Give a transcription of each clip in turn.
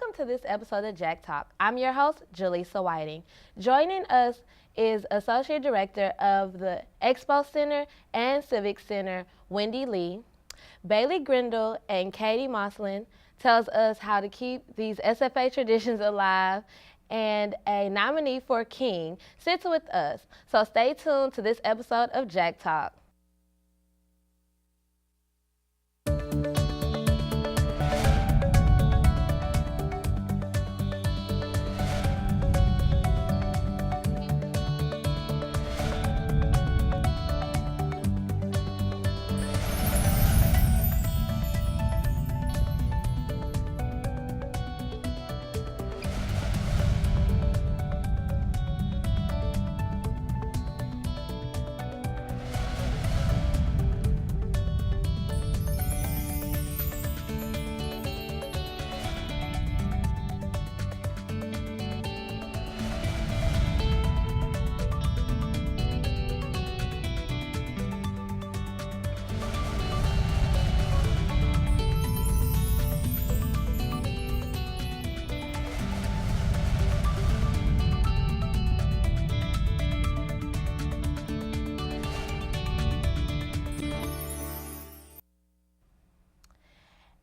Welcome to this episode of Jack Talk. I'm your host, Jaleesa Whiting. Joining us is Associate Director of the Expo Center and Civic Center, Wendy Lee. Bailey Grindle and Katie Moslin tells us how to keep these SFA traditions alive, and a nominee for King sits with us. So stay tuned to this episode of Jack Talk.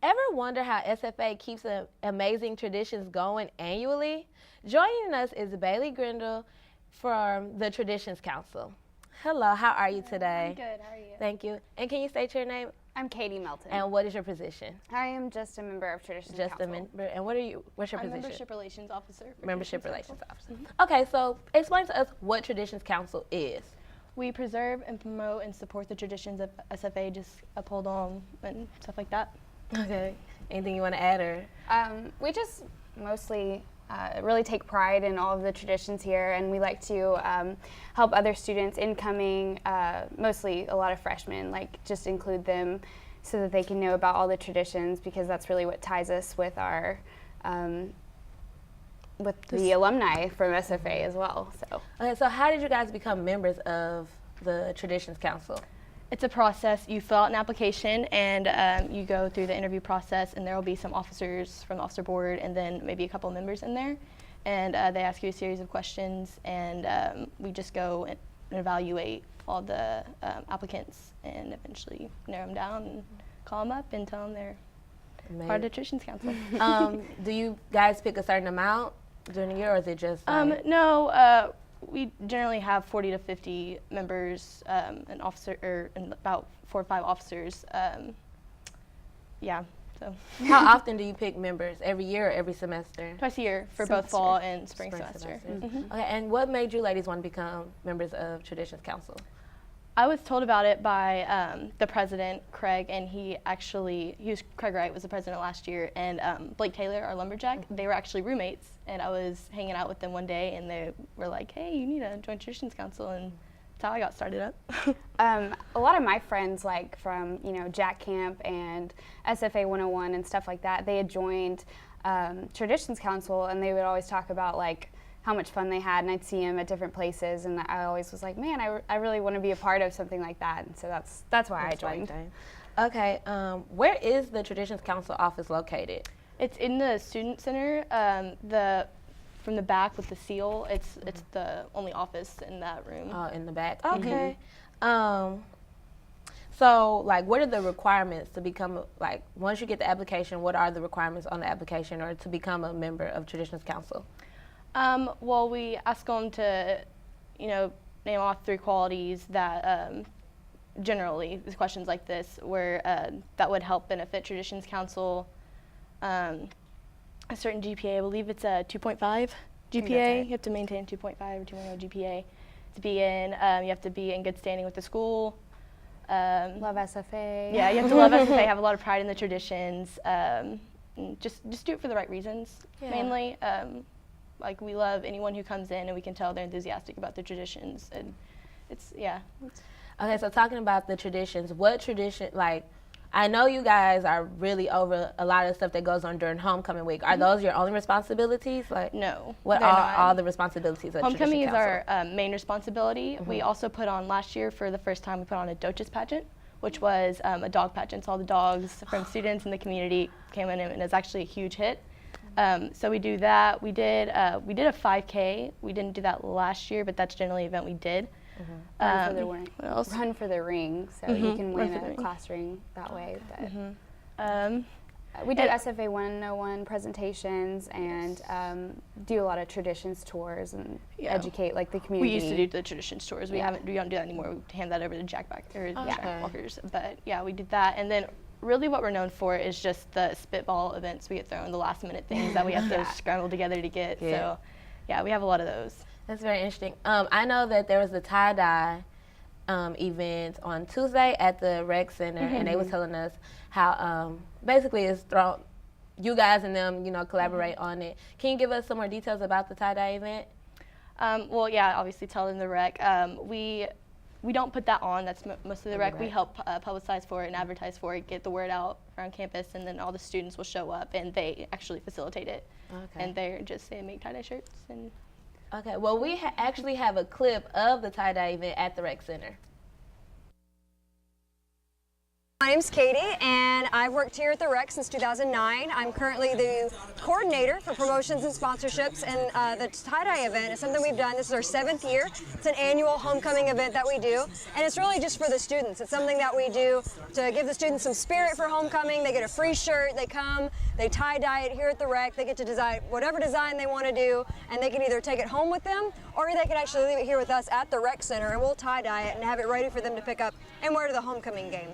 Ever wonder how SFA keeps amazing traditions going annually? Joining us is Bailey Grindle from the Traditions Council. Hello, how are you today? I'm good, how are you? Thank you. And can you state your name? I'm Katie Melton. And what is your position? I am just a member of Traditions Council. Just a member. And what's your I'm position? Membership Relations Officer. Membership Relations Officer. Okay, so explain to us what Traditions Council is. We preserve and promote and support the traditions of SFA, just uphold them and stuff like that. Okay. Anything you want to add, or? We just mostly really take pride in all of the traditions here, and we like to help other students incoming, mostly a lot of freshmen, like just include them so that they can know about all the traditions, because that's really what ties us with our the alumni from SFA as well. Okay, so how did you guys become members of the Traditions Council? It's a process. You fill out an application and you go through the interview process, and there will be some officers from the officer board and then maybe a couple of members in there. And they ask you a series of questions, and we just go and evaluate all the applicants and eventually narrow them down and call them up and tell them they're part of the Traditions Council. Do you guys pick a certain amount during the year, or is it just like No, we generally have 40 to 50 members, and about 4 or 5 officers. Yeah, so. How often do you pick members? Every year or every semester? Twice a year for both fall and spring semester. Mm-hmm. Okay, and what made you ladies want to become members of Traditions Council? I was told about it by the president, Craig, and Craig Wright was the president last year, and Blake Taylor, our lumberjack, they were actually roommates, and I was hanging out with them one day, and they were like, hey, you need to join Traditions Council, and that's how I got started up. A lot of my friends, like from Jack Camp and SFA 101 and stuff like that, they had joined Traditions Council, and they would always talk about like how much fun they had, and I'd see them at different places, and I always was like, man, I really want to be a part of something like that, and so that's why I joined. Okay, where is the Traditions Council office located? It's in the Student Center, from the back with the seal. It's the only office in that room. Oh, in the back. Okay. So, like, what are the requirements to become, like, once you get the application, what are the requirements on the application or to become a member of Traditions Council? Well, we ask them to, name off 3 qualities that generally, with questions like this, that would help benefit Traditions Council. A certain GPA, I believe it's a 2.5 GPA. Right. You have to maintain 2.5 or 2.0 GPA to be in. You have to be in good standing with the school. Love SFA. Yeah, you have to love SFA, have a lot of pride in the traditions. Just do it for the right reasons, mainly. Like, we love anyone who comes in, and we can tell they're enthusiastic about the traditions, and Okay, so talking about the traditions, what tradition, like, I know you guys are really over a lot of stuff that goes on during homecoming week. Are those your only responsibilities? Like, no. What are all the responsibilities of Homecoming is Tradition our main responsibility. We also put on, last year for the first time, we put on a Doches pageant, which was a dog pageant. So all the dogs from students in the community came in, and it was actually a huge hit. So we do that. We did a 5K. We didn't do that last year, but that's generally an event we did. Run for the ring. What else? Run for the ring, so you can win a class ring that way. But we do SFA 101 presentations and do a lot of traditions tours and educate like the community. We used to do the traditions tours. We don't do that anymore. We hand that over to Jack Walkers. But yeah, we did that. And then really what we're known for is just the spitball events we get thrown, the last minute things that we have to scramble together to get. So yeah, we have a lot of those. That's very interesting. I know that there was the tie-dye event on Tuesday at the Rec Center, and they were telling us how basically it's thrown, you guys and them, collaborate on it. Can you give us some more details about the tie-dye event? Well, yeah, obviously telling the Rec. We don't put that on. That's most of the Rec. We help publicize for it and advertise for it, get the word out around campus, and then all the students will show up, and they actually facilitate it. Okay. And they make tie-dye shirts. Okay, well, we actually have a clip of the tie-dye event at the Rec Center. My name's Katie, and I've worked here at the Rec since 2009. I'm currently the coordinator for promotions and sponsorships, and the tie-dye event is something we've done. This is our 7th year. It's an annual homecoming event that we do, and it's really just for the students. It's something that we do to give the students some spirit for homecoming. They get a free shirt, they come, they tie-dye it here at the Rec. They get to design whatever design they want to do, and they can either take it home with them, or they can actually leave it here with us at the Rec Center, and we'll tie-dye it and have it ready for them to pick up and wear to the homecoming game.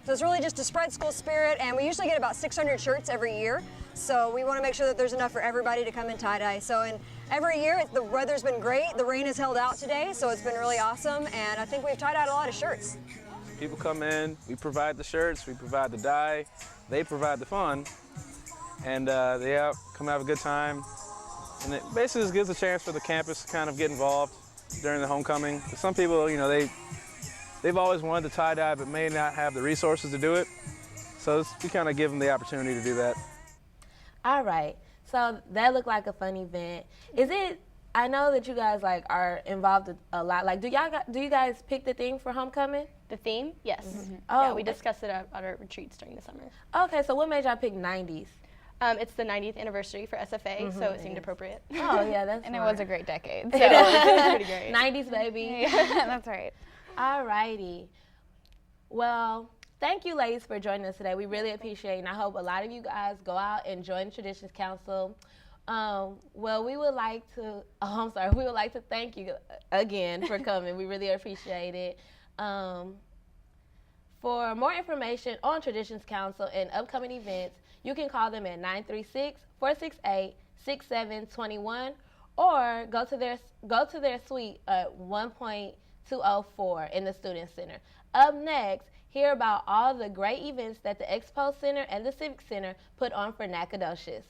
So it's really just to spread school spirit, and we usually get about 600 shirts every year. So we want to make sure that there's enough for everybody to come and tie-dye. So every year, the weather's been great. The rain has held out today, so it's been really awesome. And I think we've tie-dyed a lot of shirts. People come in, we provide the shirts, we provide the dye, they provide the fun, and they come have a good time. And it basically just gives a chance for the campus to kind of get involved during the homecoming. Some people, they've always wanted to tie-dye but may not have the resources to do it. So we kind of give them the opportunity to do that. All right. So that looked like a fun event. I know that you guys are involved a lot. Do you guys pick the theme for homecoming? The theme? Yes. Oh, yeah, we discussed it at our retreats during the summer. Okay, so what made y'all pick 90s? It's the 90th anniversary for SFA, so it seemed appropriate. Oh, yeah, that's And it was a great decade. So it was pretty great. 90s, baby. Yeah, that's right. All righty. Well, thank you, ladies, for joining us today. We really appreciate it, and I hope a lot of you guys go out and join the Traditions Council. We would like to thank you again for coming. We really appreciate it. For more information on Traditions Council and upcoming events, you can call them at 936-468-6721 or go to their suite at 1.204 in the Student Center. Up next, hear about all the great events that the Expo Center and the Civic Center put on for Nacogdoches.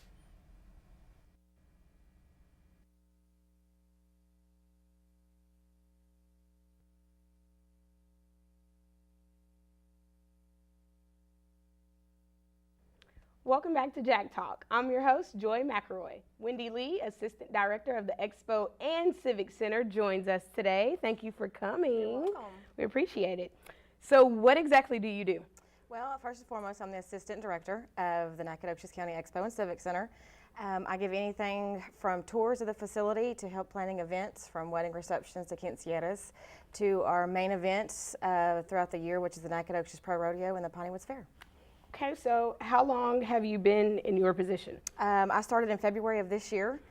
Welcome back to Jack Talk. I'm your host, Joy McElroy. Wendy Lee, Assistant Director of the Expo and Civic Center, joins us today. Thank you for coming. You're welcome. We appreciate it. So what exactly do you do? Well, first and foremost, I'm the Assistant Director of the Nacogdoches County Expo and Civic Center. I give anything from tours of the facility to help planning events, from wedding receptions to quinceañeras, to our main events throughout the year, which is the Nacogdoches Pro Rodeo and the Piney Woods Fair. Okay, so how long have you been in your position? I started in February of this year.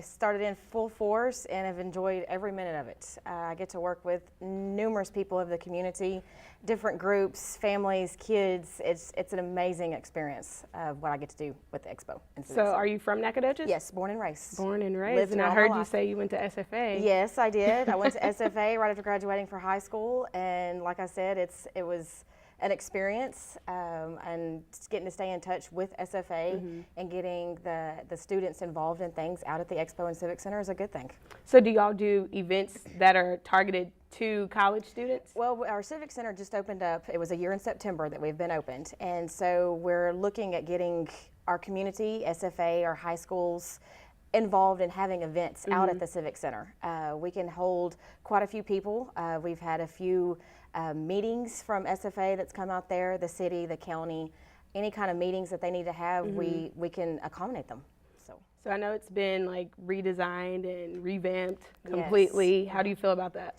Started in full force and have enjoyed every minute of it. I get to work with numerous people of the community, different groups, families, kids. It's an amazing experience of what I get to do with the Expo. So are you from Nacogdoches? Yes, born and raised. Born and raised. Lived And I all heard my you life. say you went to SFA. Yes, I did. I went to SFA right after graduating for high school, and like I said, it was an experience, and just getting to stay in touch with SFA and getting the students involved in things out at the Expo and Civic Center is a good thing. So do y'all do events that are targeted to college students? Well, our Civic Center just opened up. It was a year in September that we've been opened, and so we're looking at getting our community, SFA, our high schools, involved in having events out at the Civic Center. We can hold quite a few people. We've had a few meetings from SFA that's come out there, the city, the county, any kind of meetings that they need to have, we can accommodate them. So So I know it's been like redesigned and revamped completely. How do you feel about that?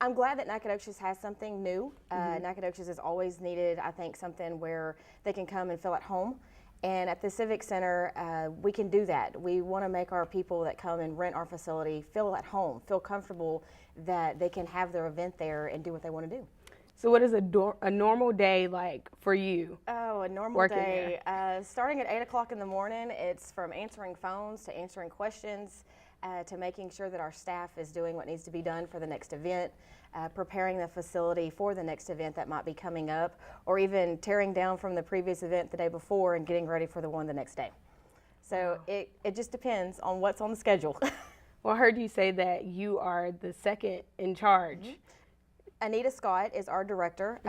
I'm glad that Nacogdoches has something new. Nacogdoches has always needed, I think, something where they can come and feel at home. And at the Civic Center, we can do that. We want to make our people that come and rent our facility feel at home, feel comfortable that they can have their event there and do what they want to do. So what is a normal day like for you? Oh, a normal Working day. Starting at 8 o'clock in the morning, it's from answering phones to answering questions to making sure that our staff is doing what needs to be done for the next event, preparing the facility for the next event that might be coming up, or even tearing down from the previous event the day before and getting ready for the one the next day. So it just depends on what's on the schedule. Well, I heard you say that you are the second in charge. Anita Scott is our director.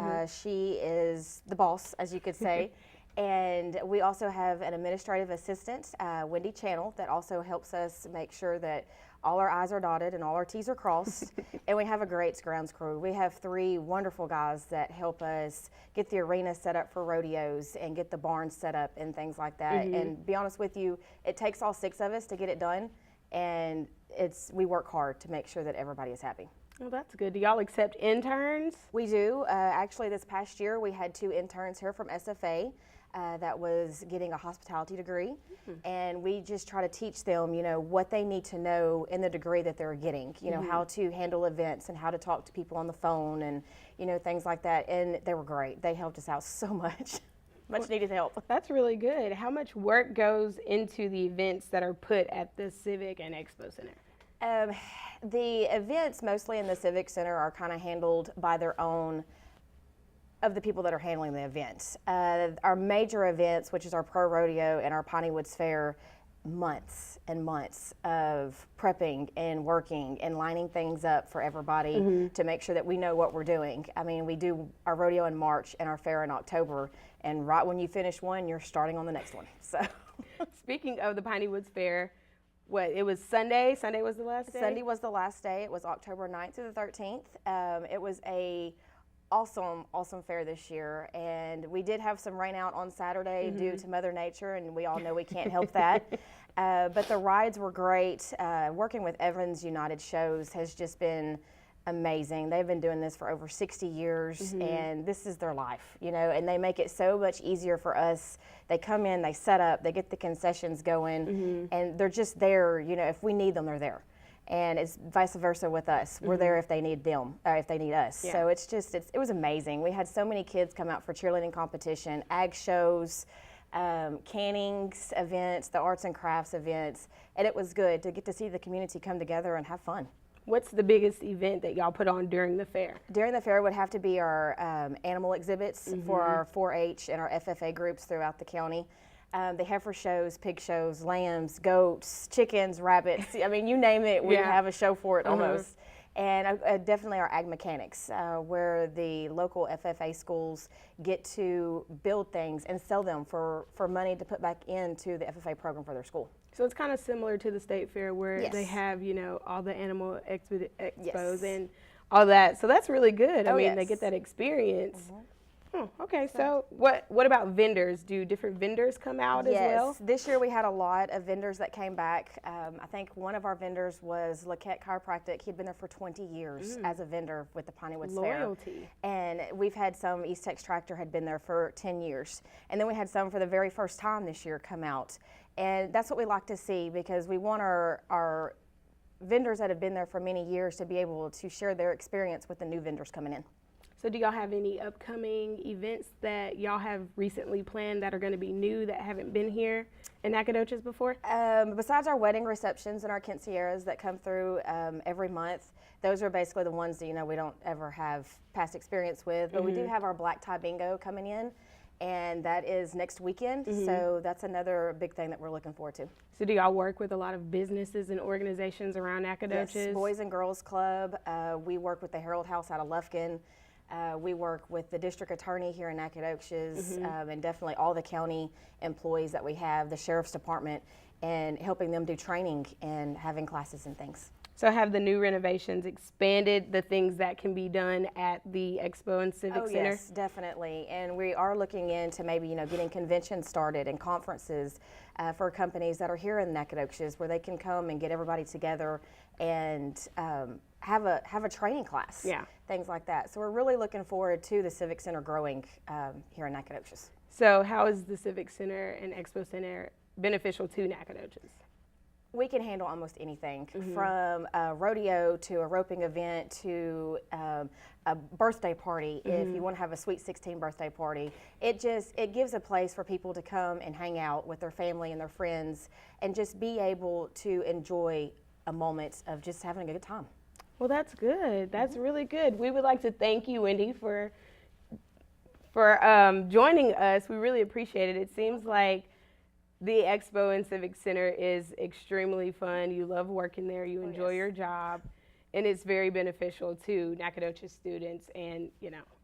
She is the boss, as you could say. And we also have an administrative assistant, Wendy Channel, that also helps us make sure that all our I's are dotted and all our T's are crossed. And we have a great grounds crew. We have 3 wonderful guys that help us get the arena set up for rodeos and get the barns set up and things like that. And be honest with you, it takes all 6 of us to get it done. And we work hard to make sure that everybody is happy. Well, that's good. Do y'all accept interns? We do. Actually, this past year, we had 2 interns here from SFA. That was getting a hospitality degree, and we just try to teach them, you know, what they need to know in the degree that they're getting, you know, how to handle events and how to talk to people on the phone and, you know, things like that. And they were great. They helped us out so much, much needed help. That's really good. How much work goes into the events that are put at the Civic and Expo Center? The events mostly in the Civic Center are kind of handled by their own of the people that are handling the events. Our major events, which is our Pro Rodeo and our Piney Woods Fair, months and months of prepping and working and lining things up for everybody to make sure that we know what we're doing. I mean, we do our rodeo in March and our fair in October, and right when you finish one, you're starting on the next one. So, Speaking of the Piney Woods Fair, it was Sunday? Sunday was the last day? Sunday was the last day. It was October 9th through the 13th. It was a awesome fair this year, and we did have some rain out on Saturday due to Mother Nature, and we all know we can't help that. But the rides were great. Working with Evans United Shows has just been amazing. They've been doing this for over 60 years, and this is their life, you know, and they make it so much easier for us. They come in, they set up, they get the concessions going, and they're just there, you know, if we need them, they're there. And it's vice versa with us. We're there if they need them, or if they need us. Yeah. So it was amazing. We had so many kids come out for cheerleading competition, ag shows, cannings events, the arts and crafts events, and it was good to get to see the community come together and have fun. What's the biggest event that y'all put on during the fair? During the fair would have to be our animal exhibits for our 4-H and our FFA groups throughout the county. The heifer shows, pig shows, lambs, goats, chickens, rabbits. I mean, you name it, we have a show for it almost. And definitely our ag mechanics, where the local FFA schools get to build things and sell them for money to put back into the FFA program for their school. So it's kind of similar to the state fair where Yes. they have, you know, all the animal expos Yes. and all that. So that's really good. I Oh, mean, they yes. get that experience. Oh, okay, so what about vendors? Do different vendors come out as well? This year we had a lot of vendors that came back. I think one of our vendors was Laquette Chiropractic. He'd been there for 20 years as a vendor with the Piney Woods Fair. Loyalty. And we've had some, East Tex Tractor had been there for 10 years. And then we had some for the very first time this year come out. And that's what we like to see, because we want our vendors that have been there for many years to be able to share their experience with the new vendors coming in. So do y'all have any upcoming events that y'all have recently planned that are going to be new that haven't been here in Nacogdoches before? Besides our wedding receptions and our quinceañeras that come through every month, those are basically the ones that, you know, we don't ever have past experience with. But we do have our Black Tie Bingo coming in, and that is next weekend. So that's another big thing that we're looking forward to. So do y'all work with a lot of businesses and organizations around Nacogdoches? Yes, Boys and Girls Club. We work with the Herald House out of Lufkin. We work with the district attorney here in Nacogdoches, and definitely all the county employees that we have, the sheriff's department, and helping them do training and having classes and things. So have the new renovations expanded the things that can be done at the Expo and Civic Center? Yes, definitely. And we are looking into maybe, getting conventions started and conferences for companies that are here in Nacogdoches, where they can come and get everybody together and have a training class. Yeah. Things like that. So we're really looking forward to the Civic Center growing here in Nacogdoches. So how is the Civic Center and Expo Center beneficial to Nacogdoches? We can handle almost anything, from a rodeo to a roping event to a birthday party. If you want to have a Sweet 16 birthday party, it gives a place for people to come and hang out with their family and their friends and just be able to enjoy a moment of just having a good time. Well, that's good. That's really good. We would like to thank you, Wendy, for joining us. We really appreciate it. It seems like the Expo and Civic Center is extremely fun. You love working there. You enjoy your job, and it's very beneficial to Nacogdoches students and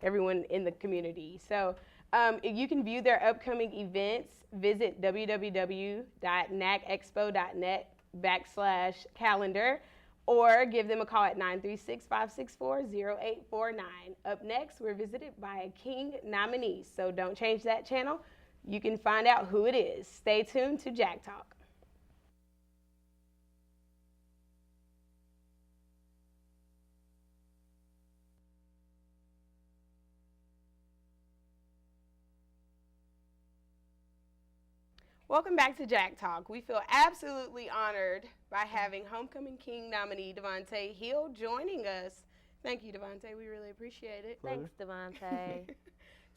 everyone in the community. So if you can view their upcoming events, visit www.nacexpo.net/calendar, or give them a call at 936-564-0849. Up next, we're visited by a King nominee, so don't change that channel. You can find out who it is. Stay tuned to Jack Talk. Welcome back to Jack Talk. We feel absolutely honored by having Homecoming King nominee Devontae Hill joining us. Thank you, Devontae. We really appreciate it. Thanks, Devontae.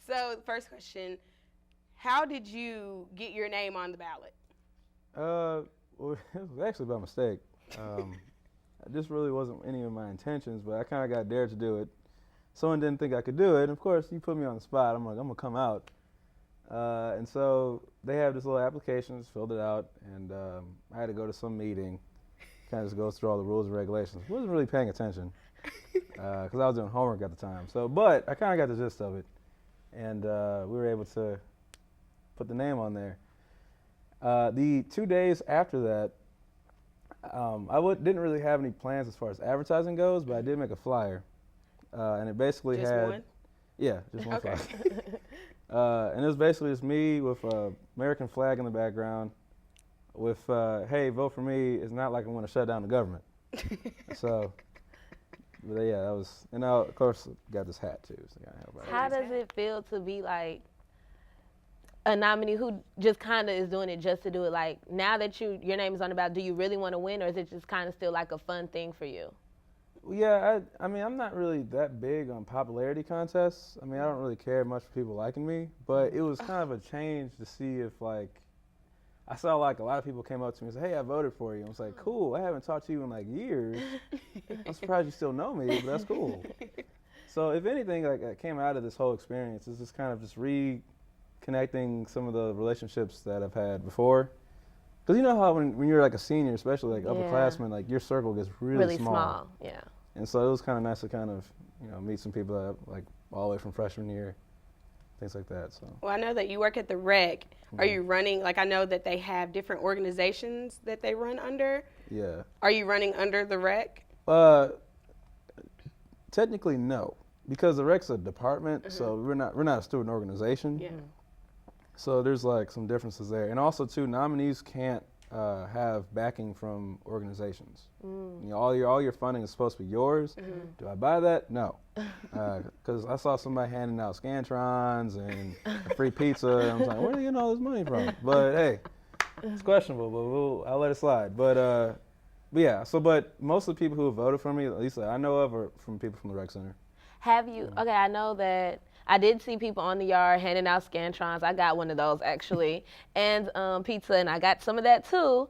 So, the first question, how did you get your name on the ballot? Well, it was actually by mistake. This really wasn't any of my intentions, but I kind of got dared to do it. Someone didn't think I could do it, and of course, you put me on the spot. I'm like, I'm gonna come out. And so they have this little application, filled it out, and I had to go to some meeting, kind of just go through all the rules and regulations. Wasn't really paying attention, because I was doing homework at the time. So, but I kind of got the gist of it, and we were able to put the name on there. The 2 days after that, I didn't really have any plans as far as advertising goes, but I did make a flyer, and it basically Just had one? Yeah, just one Okay. flyer. And it was basically just me with an American flag in the background with, hey, vote for me. It's not like I'm going to shut down the government. So, but yeah, that was, and now, of course, got this hat too. So How does it feel to be like a nominee who just kind of is doing it just to do it? Like, now that your name is on the ballot, do you really want to win, or is it just kind of still like a fun thing for you? Yeah, I mean, I'm not really that big on popularity contests. I mean, I don't really care much for people liking me, but it was kind of a change to see if, like, I saw, like, a lot of people came up to me and said, hey, I voted for you. I was like, cool, I haven't talked to you in, like, years. I'm surprised you still know me, but that's cool. So if anything, like, that came out of this whole experience is just kind of just reconnecting some of the relationships that I've had before. Because you know how when you're like a senior, especially like upperclassmen, like your circle gets really small. Yeah. And so it was kind of nice to kind of, meet some people that like all the way from freshman year, things like that. So. Well, I know that you work at the rec. Are you running, like I know that they have different organizations that they run under. Yeah. Are you running under the rec? Technically no, because the rec's a department, so we're not a student organization. Yeah. So there's like some differences there, and also too, nominees can't have backing from organizations. All your funding is supposed to be yours. Do I buy that? No, because I saw somebody handing out Scantrons and a free pizza, and I was like, where are they getting all this money from? But hey, it's questionable, but I'll let it slide. But yeah, but most of the people who have voted for me, at least that I know of, are from people from the rec center. Have you, okay, I know that I did see people on the yard handing out Scantrons. I got one of those actually, and pizza, and I got some of that too.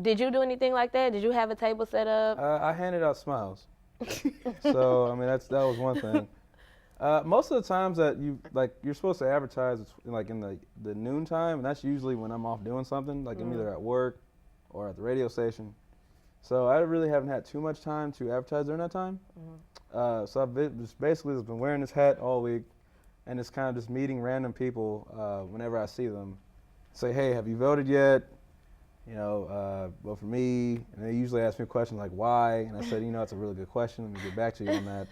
Did you do anything like that? Did you have a table set up? I handed out smiles. So I mean that was one thing. Most of the times that you're supposed to advertise like in the noon time, and that's usually when I'm off doing something, like I'm either at work or at the radio station. So I really haven't had too much time to advertise during that time. So I've basically been wearing this hat all week, and it's kind of just meeting random people whenever I see them. Say, hey, have you voted yet? But for me, and they usually ask me questions like why, and I said, that's a really good question. Let me get back to you on that.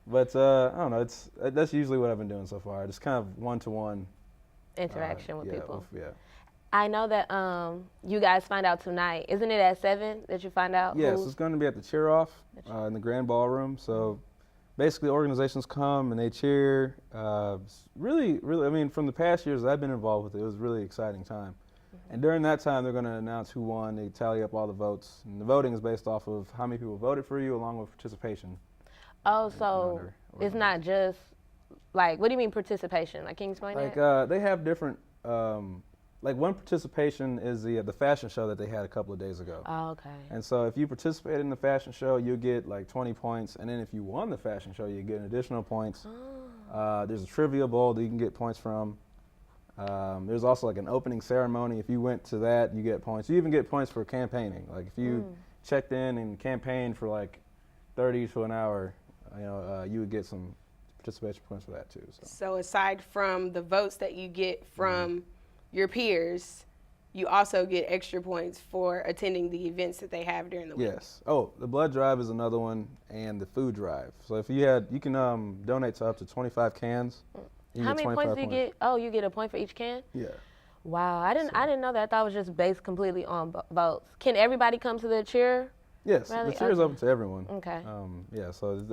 But I don't know. That's usually what I've been doing so far. Just kind of one-to-one Interaction with people. Yeah. I know that you guys find out tonight. Isn't it at 7 that you find out? Yes, it's going to be at the Cheer Off in the Grand Ballroom. So basically, organizations come and they cheer. Really, from the past years I've been involved with it, it was a really exciting time. And during that time, they're going to announce who won. They tally up all the votes. And the voting is based off of how many people voted for you along with participation. Oh, so it's not just, what do you mean participation? Can you explain that? They have different, one participation is the fashion show that they had a couple of days ago. Oh, okay. And so if you participated in the fashion show, you get 20 points. And then if you won the fashion show, you get an additional points. Oh. There's a trivia bowl that you can get points from. There's also an opening ceremony. If you went to that, you get points. You even get points for campaigning. If you checked in and campaigned for 30 to an hour, you would get some participation points for that too. So aside from the votes that you get from your peers, you also get extra points for attending the events that they have during the week. Yes. Oh, the blood drive is another one, and the food drive. So if you can donate to up to 25 cans. How many points do you get? Oh, you get a point for each can? Yeah. Wow, I didn't know that. I thought it was just based completely on votes. Can everybody come to the cheer? Yes, the cheer is open to everyone. Okay. So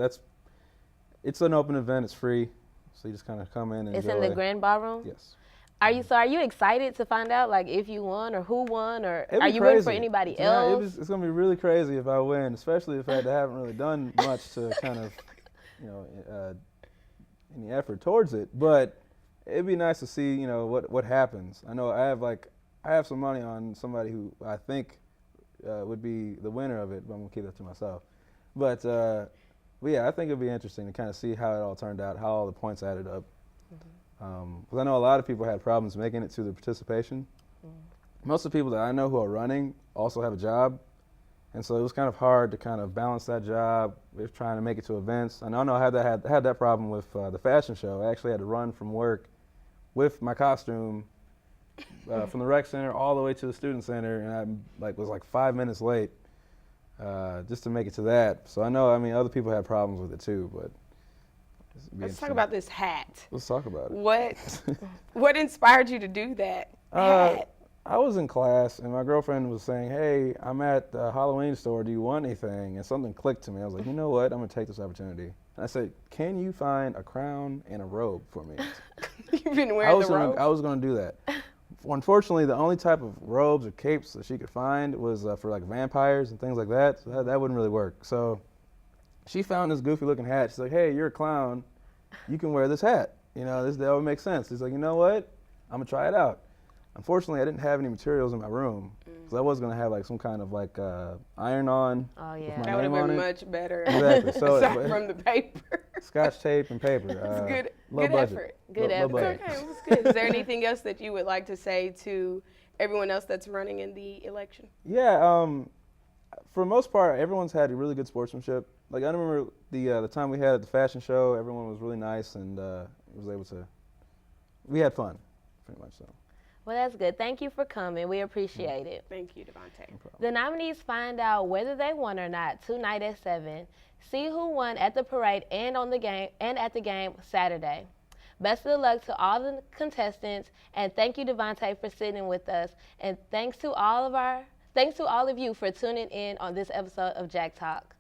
it's an open event. It's free, so you just kind of come in and It's enjoy. in the Grand Ballroom? Yes. Are you excited to find out if you won or who won, or are you rooting for anybody else? It's going to be really crazy if I win, especially if I haven't really done much to kind of, any effort towards it. But it'd be nice to see, what happens. I know I have some money on somebody who I think would be the winner of it, but I'm gonna keep that to myself. But yeah, I think it'd be interesting to kind of see how it all turned out, how all the points added up. Because I know a lot of people had problems making it to the participation. Most of the people that I know who are running also have a job. And so it was kind of hard to kind of balance that job with trying to make it to events. And I know I had that problem with the fashion show. I actually had to run from work with my costume from the rec center all the way to the student center, and I was 5 minutes late just to make it to that. So I know, other people had problems with it too, but let's talk about this hat. Let's talk about it. What inspired you to do that hat? I was in class, and my girlfriend was saying, hey, I'm at the Halloween store. Do you want anything? And something clicked to me. I was like, you know what? I'm going to take this opportunity. And I said, can you find a crown and a robe for me? You've been wearing the robe? I was going to do that. Unfortunately, the only type of robes or capes that she could find was for vampires and things like that. So that wouldn't really work. So she found this goofy looking hat. She's like, hey, you're a clown. You can wear this hat. That would make sense. She's like, you know what? I'm going to try it out. Unfortunately, I didn't have any materials in my room because I was going to have some kind of iron-on. Oh, yeah. With my That would have name on been it. much better. Exactly. So aside from the paper. Scotch tape and paper. It's low good budget. effort. Good low effort. budget. Okay, it was good. Is there anything else that you would like to say to everyone else that's running in the election? Yeah. For the most part, everyone's had a really good sportsmanship. I remember the time we had at the fashion show. Everyone was really nice and was able to. We had fun, pretty much so. Well, that's good. Thank you for coming. We appreciate it. Thank you, Devontae. No problem. The nominees find out whether they won or not tonight at 7. See who won at the parade and at the game Saturday. Best of luck to all the contestants, and thank you, Devontae, for sitting with us. And thanks to all of you for tuning in on this episode of Jack Talk.